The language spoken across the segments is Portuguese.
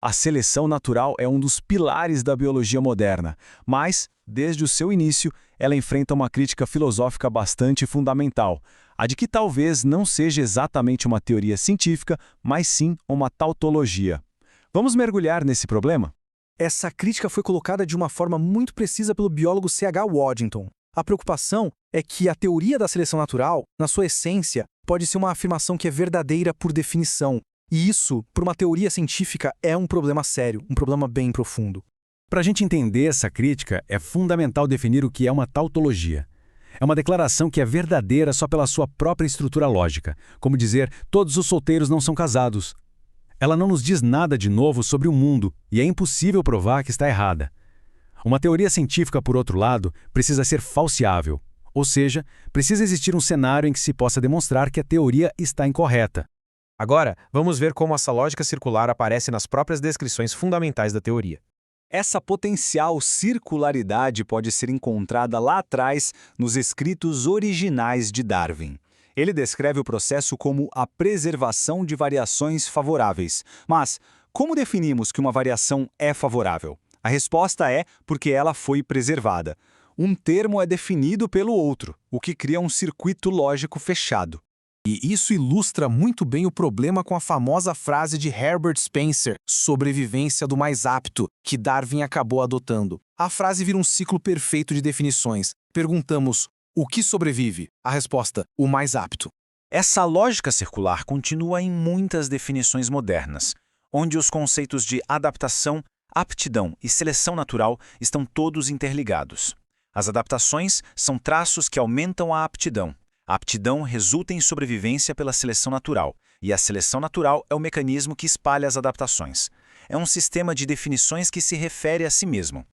A seleção natural é um dos pilares da biologia moderna, mas, desde o seu início, ela enfrenta uma crítica filosófica bastante fundamental, a de que talvez não seja exatamente uma teoria científica, mas sim uma tautologia. Vamos mergulhar nesse problema? Essa crítica foi colocada de uma forma muito precisa pelo biólogo C.H. Waddington. A preocupação é que a teoria da seleção natural, na sua essência, pode ser uma afirmação que é verdadeira por definição. E isso, para uma teoria científica, é um problema sério, um problema bem profundo. Para a gente entender essa crítica, é fundamental definir o que é uma tautologia. É uma declaração que é verdadeira só pela sua própria estrutura lógica, como dizer, todos os solteiros não são casados. Ela não nos diz nada de novo sobre o mundo e é impossível provar que está errada. Uma teoria científica, por outro lado, precisa ser falseável, ou seja, precisa existir um cenário em que se possa demonstrar que a teoria está incorreta. Agora, vamos ver como essa lógica circular aparece nas próprias descrições fundamentais da teoria. Essa potencial circularidade pode ser encontrada lá atrás nos escritos originais de Darwin. Ele descreve o processo como a preservação de variações favoráveis. Mas como definimos que uma variação é favorável? A resposta é porque ela foi preservada. Um termo é definido pelo outro, o que cria um circuito lógico fechado. E isso ilustra muito bem o problema com a famosa frase de Herbert Spencer, sobrevivência do mais apto, que Darwin acabou adotando. A frase vira um ciclo perfeito de definições. Perguntamos, o que sobrevive? A resposta, o mais apto. Essa lógica circular continua em muitas definições modernas, onde os conceitos de adaptação, aptidão e seleção natural estão todos interligados. As adaptações são traços que aumentam a aptidão. A aptidão resulta em sobrevivência pela seleção natural, e a seleção natural é o mecanismo que espalha as adaptações. É um sistema de definições que se refere a si mesmo.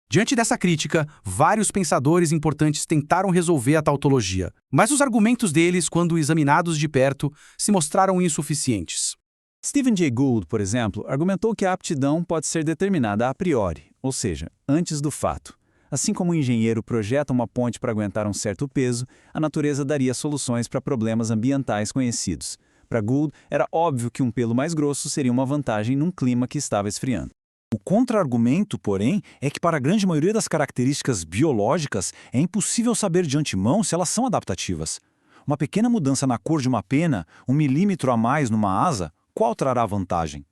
Diante dessa crítica, vários pensadores importantes tentaram resolver a tautologia, mas os argumentos deles, quando examinados de perto, se mostraram insuficientes. Stephen Jay Gould, por exemplo, argumentou que a aptidão pode ser determinada a priori, ou seja, antes do fato. Assim como o engenheiro projeta uma ponte para aguentar um certo peso, a natureza daria soluções para problemas ambientais conhecidos. Para Gould, era óbvio que um pelo mais grosso seria uma vantagem num clima que estava esfriando. O contra-argumento, porém, é que para a grande maioria das características biológicas é impossível saber de antemão se elas são adaptativas. Uma pequena mudança na cor de uma pena, 1 milímetro a mais numa asa, qual trará vantagem?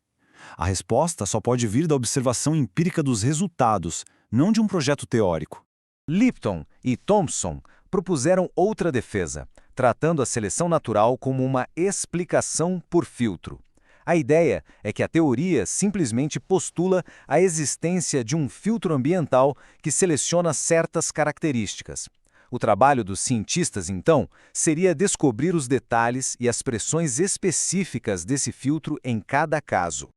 A resposta só pode vir da observação empírica dos resultados, não de um projeto teórico. Lipton e Thompson propuseram outra defesa, tratando a seleção natural como uma explicação por filtro. A ideia é que a teoria simplesmente postula a existência de um filtro ambiental que seleciona certas características. O trabalho dos cientistas, então, seria descobrir os detalhes e as pressões específicas desse filtro em cada caso.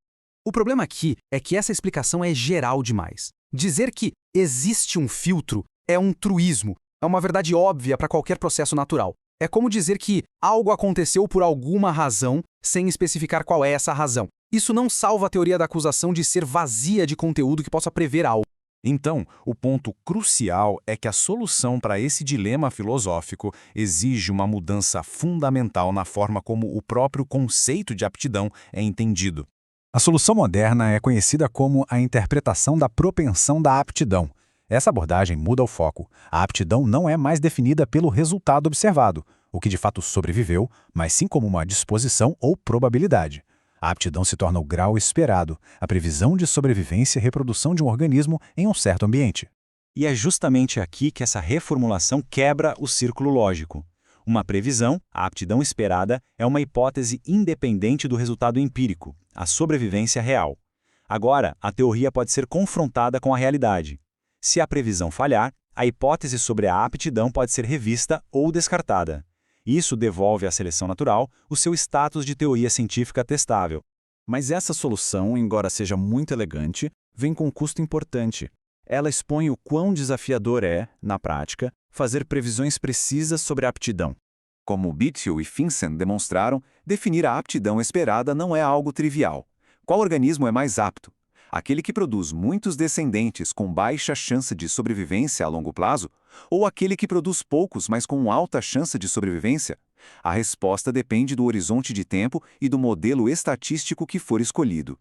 O problema aqui é que essa explicação é geral demais. Dizer que existe um filtro é um truísmo, é uma verdade óbvia para qualquer processo natural. É como dizer que algo aconteceu por alguma razão, sem especificar qual é essa razão. Isso não salva a teoria da acusação de ser vazia de conteúdo que possa prever algo. Então, o ponto crucial é que a solução para esse dilema filosófico exige uma mudança fundamental na forma como o próprio conceito de aptidão é entendido. A solução moderna é conhecida como a interpretação da propensão da aptidão. Essa abordagem muda o foco. A aptidão não é mais definida pelo resultado observado, o que de fato sobreviveu, mas sim como uma disposição ou probabilidade. A aptidão se torna o grau esperado, a previsão de sobrevivência e reprodução de um organismo em um certo ambiente. E é justamente aqui que essa reformulação quebra o círculo lógico. Uma previsão, a aptidão esperada, é uma hipótese independente do resultado empírico, a sobrevivência real. Agora, a teoria pode ser confrontada com a realidade. Se a previsão falhar, a hipótese sobre a aptidão pode ser revista ou descartada. Isso devolve à seleção natural o seu status de teoria científica testável. Mas essa solução, embora seja muito elegante, vem com um custo importante. Ela expõe o quão desafiador é, na prática, fazer previsões precisas sobre a aptidão. Como Bittel e Finsen demonstraram, definir a aptidão esperada não é algo trivial. Qual organismo é mais apto? Aquele que produz muitos descendentes com baixa chance de sobrevivência a longo prazo, ou aquele que produz poucos, mas com alta chance de sobrevivência? A resposta depende do horizonte de tempo e do modelo estatístico que for escolhido.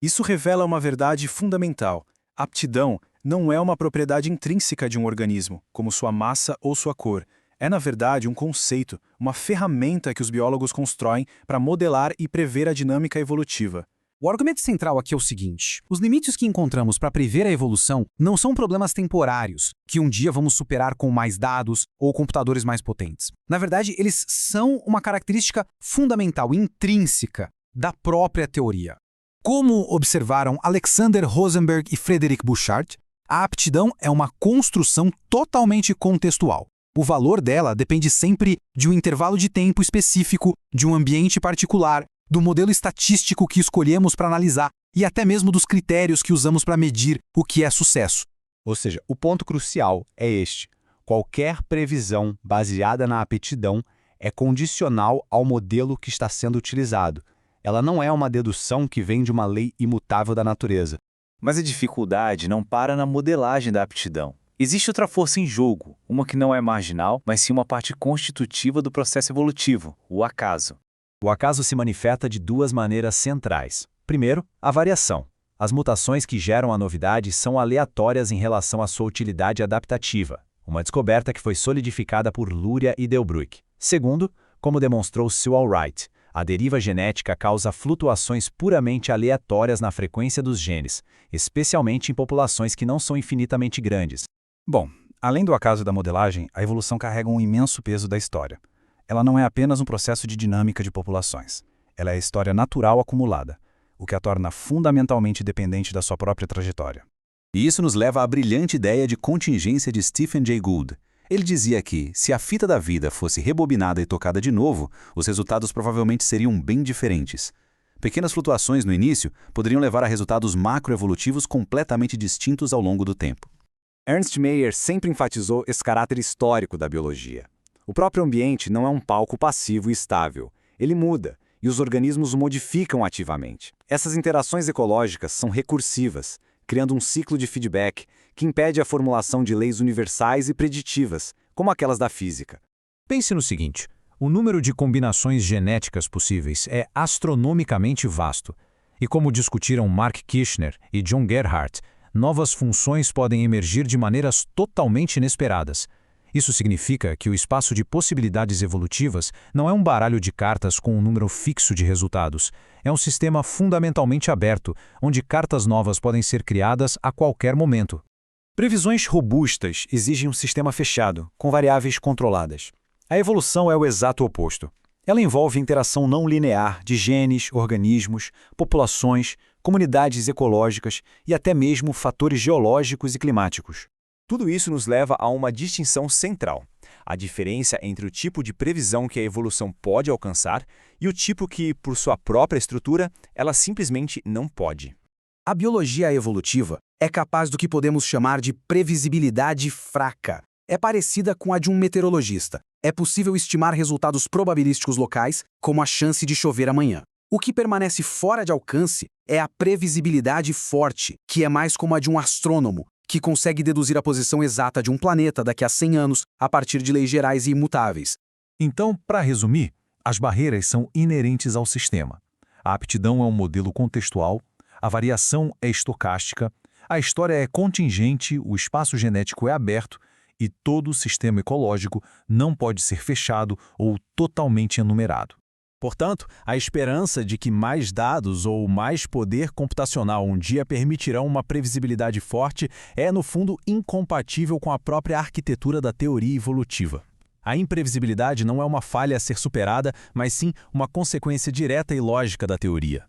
Isso revela uma verdade fundamental. Aptidão não é uma propriedade intrínseca de um organismo, como sua massa ou sua cor. É, na verdade, um conceito, uma ferramenta que os biólogos constroem para modelar e prever a dinâmica evolutiva. O argumento central aqui é o seguinte: os limites que encontramos para prever a evolução não são problemas temporários, que um dia vamos superar com mais dados ou computadores mais potentes. Na verdade, eles são uma característica fundamental, intrínseca, da própria teoria. Como observaram Alexander Rosenberg e Frederic Bouchard, a aptidão é uma construção totalmente contextual. O valor dela depende sempre de um intervalo de tempo específico, de um ambiente particular, do modelo estatístico que escolhemos para analisar e até mesmo dos critérios que usamos para medir o que é sucesso. Ou seja, o ponto crucial é este: qualquer previsão baseada na aptidão é condicional ao modelo que está sendo utilizado. Ela não é uma dedução que vem de uma lei imutável da natureza. Mas a dificuldade não para na modelagem da aptidão. Existe outra força em jogo, uma que não é marginal, mas sim uma parte constitutiva do processo evolutivo, o acaso. O acaso se manifesta de duas maneiras centrais. Primeiro, a variação. As mutações que geram a novidade são aleatórias em relação à sua utilidade adaptativa, uma descoberta que foi solidificada por Luria e Delbruck. Segundo, como demonstrou Sewall Wright, a deriva genética causa flutuações puramente aleatórias na frequência dos genes, especialmente em populações que não são infinitamente grandes. Bom, além do acaso e da modelagem, a evolução carrega um imenso peso da história. Ela não é apenas um processo de dinâmica de populações. Ela é a história natural acumulada, o que a torna fundamentalmente dependente da sua própria trajetória. E isso nos leva à brilhante ideia de contingência de Stephen Jay Gould. Ele dizia que, se a fita da vida fosse rebobinada e tocada de novo, os resultados provavelmente seriam bem diferentes. Pequenas flutuações no início poderiam levar a resultados macroevolutivos completamente distintos ao longo do tempo. Ernst Mayr sempre enfatizou esse caráter histórico da biologia. O próprio ambiente não é um palco passivo e estável. Ele muda, e os organismos o modificam ativamente. Essas interações ecológicas são recursivas, criando um ciclo de feedback que impede a formulação de leis universais e preditivas, como aquelas da física. Pense no seguinte: o número de combinações genéticas possíveis é astronomicamente vasto. E como discutiram Mark Kirchner e John Gerhardt, novas funções podem emergir de maneiras totalmente inesperadas. Isso significa que o espaço de possibilidades evolutivas não é um baralho de cartas com um número fixo de resultados. É um sistema fundamentalmente aberto, onde cartas novas podem ser criadas a qualquer momento. Previsões robustas exigem um sistema fechado, com variáveis controladas. A evolução é o exato oposto. Ela envolve interação não linear de genes, organismos, populações, comunidades ecológicas e até mesmo fatores geológicos e climáticos. Tudo isso nos leva a uma distinção central: a diferença entre o tipo de previsão que a evolução pode alcançar e o tipo que, por sua própria estrutura, ela simplesmente não pode. A biologia evolutiva é capaz do que podemos chamar de previsibilidade fraca. É parecida com a de um meteorologista. É possível estimar resultados probabilísticos locais, como a chance de chover amanhã. O que permanece fora de alcance é a previsibilidade forte, que é mais como a de um astrônomo, que consegue deduzir a posição exata de um planeta daqui a 100 anos a partir de leis gerais e imutáveis. Então, para resumir, as barreiras são inerentes ao sistema. A aptidão é um modelo contextual, a variação é estocástica, a história é contingente, o espaço genético é aberto e todo o sistema ecológico não pode ser fechado ou totalmente enumerado. Portanto, a esperança de que mais dados ou mais poder computacional um dia permitirão uma previsibilidade forte é, no fundo, incompatível com a própria arquitetura da teoria evolutiva. A imprevisibilidade não é uma falha a ser superada, mas sim uma consequência direta e lógica da teoria.